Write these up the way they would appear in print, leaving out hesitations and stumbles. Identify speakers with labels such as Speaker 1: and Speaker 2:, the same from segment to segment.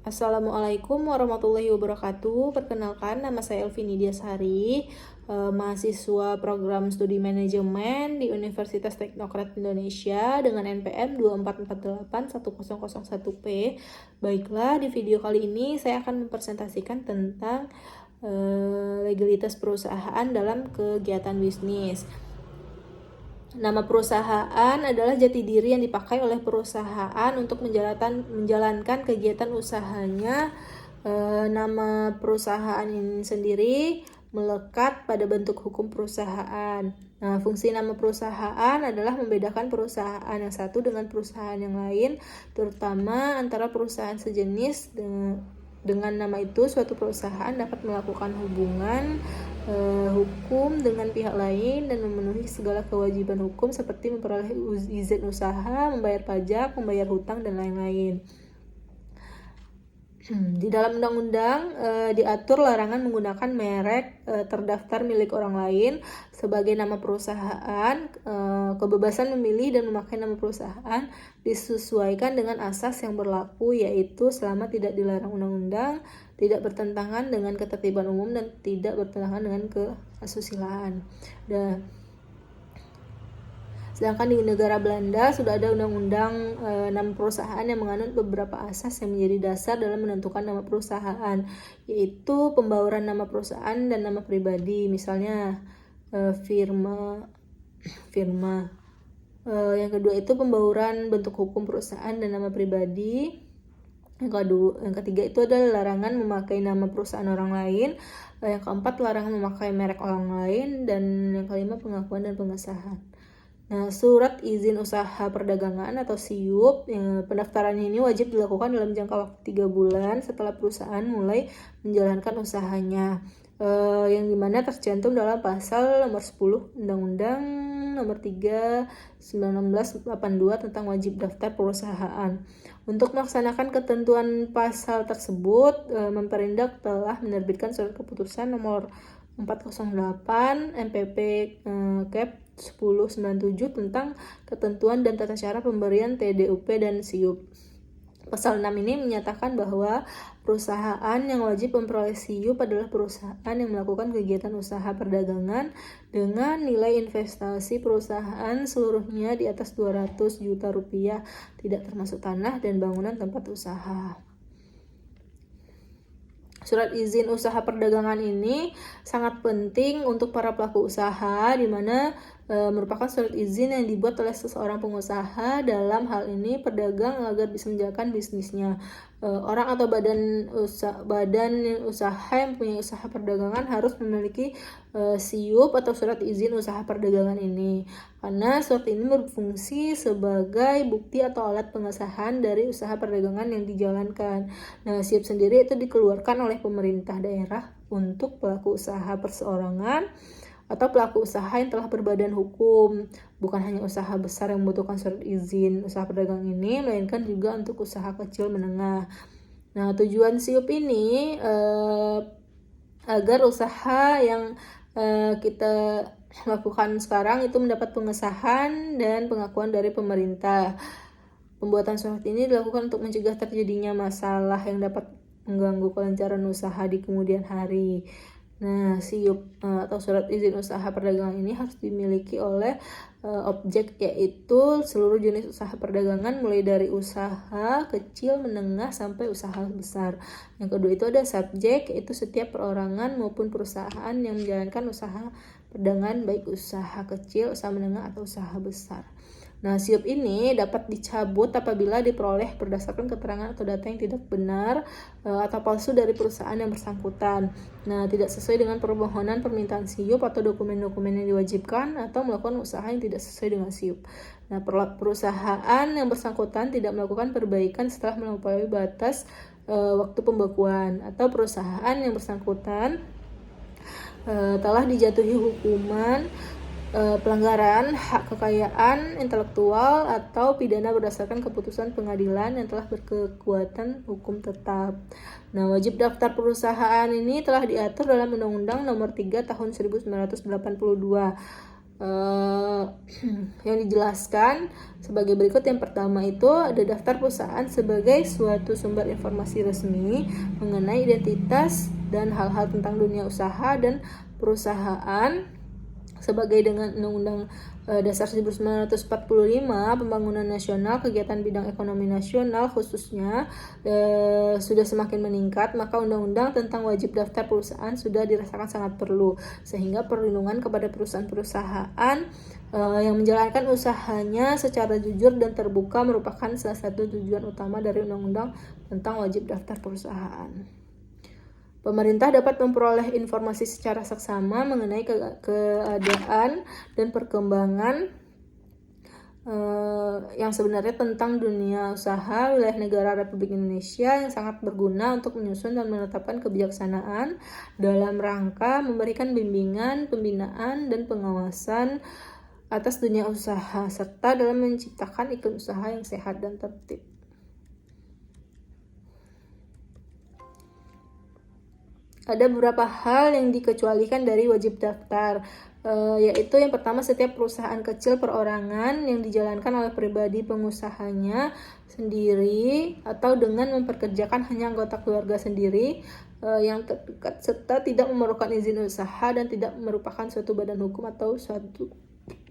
Speaker 1: Assalamualaikum warahmatullahi wabarakatuh. Perkenalkan, nama saya Elvini Diasari, mahasiswa program studi manajemen di Universitas Teknokrat Indonesia dengan NPM 24481001P. Baiklah, di video kali ini saya akan mempresentasikan tentang legalitas perusahaan dalam kegiatan bisnis. Nama perusahaan adalah jati diri yang dipakai oleh perusahaan untuk menjalankan kegiatan usahanya. Nama perusahaan ini sendiri melekat pada bentuk hukum perusahaan. Nah, fungsi nama perusahaan adalah membedakan perusahaan yang satu dengan perusahaan yang lain, terutama antara perusahaan sejenis. Dengan nama itu, suatu perusahaan dapat melakukan hubungan hukum dengan pihak lain dan memenuhi segala kewajiban hukum seperti memperoleh izin usaha, membayar pajak, membayar hutang, dan lain-lain. Di dalam undang-undang diatur larangan menggunakan merek terdaftar milik orang lain sebagai nama perusahaan. Kebebasan memilih dan memakai nama perusahaan disesuaikan dengan asas yang berlaku, yaitu selama tidak dilarang undang-undang, tidak bertentangan dengan ketertiban umum, dan tidak bertentangan dengan keasusilaan. Sedangkan di negara Belanda sudah ada undang-undang nama perusahaan yang menganut beberapa asas yang menjadi dasar dalam menentukan nama perusahaan, yaitu pembauran nama perusahaan dan nama pribadi, misalnya firma. Yang kedua itu pembauran bentuk hukum perusahaan dan nama pribadi. Yang ketiga itu adalah larangan memakai nama perusahaan orang lain. Yang keempat, larangan memakai merek orang lain. Dan yang kelima, pengakuan dan pengesahan. Nah, surat izin usaha perdagangan atau SIUP, pendaftaran ini wajib dilakukan dalam jangka waktu 3 bulan setelah perusahaan mulai menjalankan usahanya, yang dimana tercantum dalam pasal nomor 10 Undang-Undang nomor 3 1982 tentang wajib daftar perusahaan. Untuk melaksanakan ketentuan pasal tersebut, Memperindak telah menerbitkan surat keputusan nomor 408 MPP Cap 1097 tentang ketentuan dan tata cara pemberian TDUP dan SIUP. Pasal 6 ini menyatakan bahwa perusahaan yang wajib memperoleh SIUP adalah perusahaan yang melakukan kegiatan usaha perdagangan dengan nilai investasi perusahaan seluruhnya di atas 200 juta rupiah, tidak termasuk tanah dan bangunan tempat usaha. Surat izin usaha perdagangan ini sangat penting untuk para pelaku usaha, di mana merupakan surat izin yang dibuat oleh seseorang pengusaha, dalam hal ini pedagang, agar bisa menjalankan bisnisnya. Orang atau badan usaha yang punya usaha perdagangan harus memiliki SIUP atau surat izin usaha perdagangan ini, karena surat ini berfungsi sebagai bukti atau alat pengesahan dari usaha perdagangan yang dijalankan. Nah, SIUP sendiri itu dikeluarkan oleh pemerintah daerah untuk pelaku usaha perseorangan atau pelaku usaha yang telah berbadan hukum. Bukan hanya usaha besar yang membutuhkan surat izin usaha perdagangan ini, melainkan juga untuk usaha kecil menengah. Nah, tujuan SIUP ini agar usaha yang kita lakukan sekarang itu mendapat pengesahan dan pengakuan dari pemerintah. Pembuatan surat ini dilakukan untuk mencegah terjadinya masalah yang dapat mengganggu kelancaran usaha di kemudian hari. Nah, SIUP atau surat izin usaha perdagangan ini harus dimiliki oleh objek, yaitu seluruh jenis usaha perdagangan mulai dari usaha kecil, menengah, sampai usaha besar. Yang kedua itu ada subjek, yaitu setiap perorangan maupun perusahaan yang menjalankan usaha perdagangan, baik usaha kecil, usaha menengah, atau usaha besar. Nah, SIUP ini dapat dicabut apabila diperoleh berdasarkan keterangan atau data yang tidak benar atau palsu dari perusahaan yang bersangkutan. Nah, tidak sesuai dengan permohonan permintaan SIUP atau dokumen-dokumen yang diwajibkan, atau melakukan usaha yang tidak sesuai dengan SIUP. Nah, perusahaan yang bersangkutan tidak melakukan perbaikan setelah melampaui batas waktu pembekuan, atau perusahaan yang bersangkutan telah dijatuhi hukuman pelanggaran hak kekayaan intelektual atau pidana berdasarkan keputusan pengadilan yang telah berkekuatan hukum tetap. Nah, wajib daftar perusahaan ini telah diatur dalam Undang-Undang Nomor 3 Tahun 1982. yang dijelaskan sebagai berikut. Yang pertama itu ada daftar perusahaan sebagai suatu sumber informasi resmi mengenai identitas dan hal-hal tentang dunia usaha dan perusahaan sebagai dengan Undang-Undang Dasar 1945, pembangunan nasional, kegiatan bidang ekonomi nasional khususnya sudah semakin meningkat, maka undang-undang tentang wajib daftar perusahaan sudah dirasakan sangat perlu, sehingga perlindungan kepada perusahaan-perusahaan yang menjalankan usahanya secara jujur dan terbuka merupakan salah satu tujuan utama dari undang-undang tentang wajib daftar perusahaan. Pemerintah dapat memperoleh informasi secara seksama mengenai keadaan dan perkembangan yang sebenarnya tentang dunia usaha wilayah negara Republik Indonesia, yang sangat berguna untuk menyusun dan menetapkan kebijaksanaan dalam rangka memberikan bimbingan, pembinaan, dan pengawasan atas dunia usaha, serta dalam menciptakan iklim usaha yang sehat dan tertib. Ada beberapa hal yang dikecualikan dari wajib daftar, yaitu yang pertama, setiap perusahaan kecil perorangan yang dijalankan oleh pribadi pengusahanya sendiri atau dengan memperkerjakan hanya anggota keluarga sendiri yang terdekat, serta tidak memerlukan izin usaha dan tidak merupakan suatu badan hukum atau suatu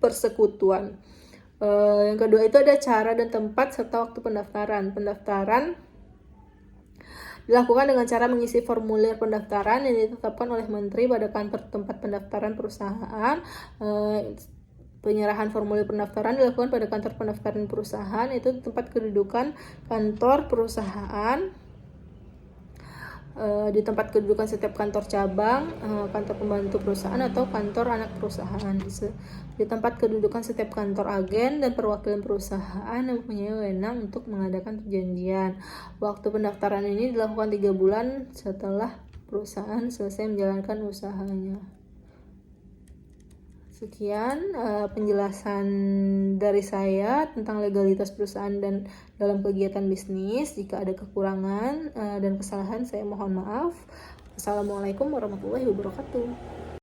Speaker 1: persekutuan. Yang kedua itu ada cara dan tempat serta waktu pendaftaran. Pendaftaran dilakukan dengan cara mengisi formulir pendaftaran yang ditetapkan oleh Menteri pada kantor tempat pendaftaran perusahaan. Penyerahan formulir pendaftaran dilakukan pada kantor pendaftaran perusahaan, itu tempat kedudukan kantor perusahaan. Di tempat kedudukan setiap kantor cabang, kantor pembantu perusahaan, atau kantor anak perusahaan. Di tempat kedudukan setiap kantor agen dan perwakilan perusahaan yang mempunyai wewenang untuk mengadakan perjanjian. Waktu pendaftaran ini dilakukan 3 bulan setelah perusahaan selesai menjalankan usahanya. Sekian penjelasan dari saya tentang legalitas perusahaan dan dalam kegiatan bisnis. Jika ada kekurangan dan kesalahan, saya mohon maaf. Assalamualaikum warahmatullahi wabarakatuh.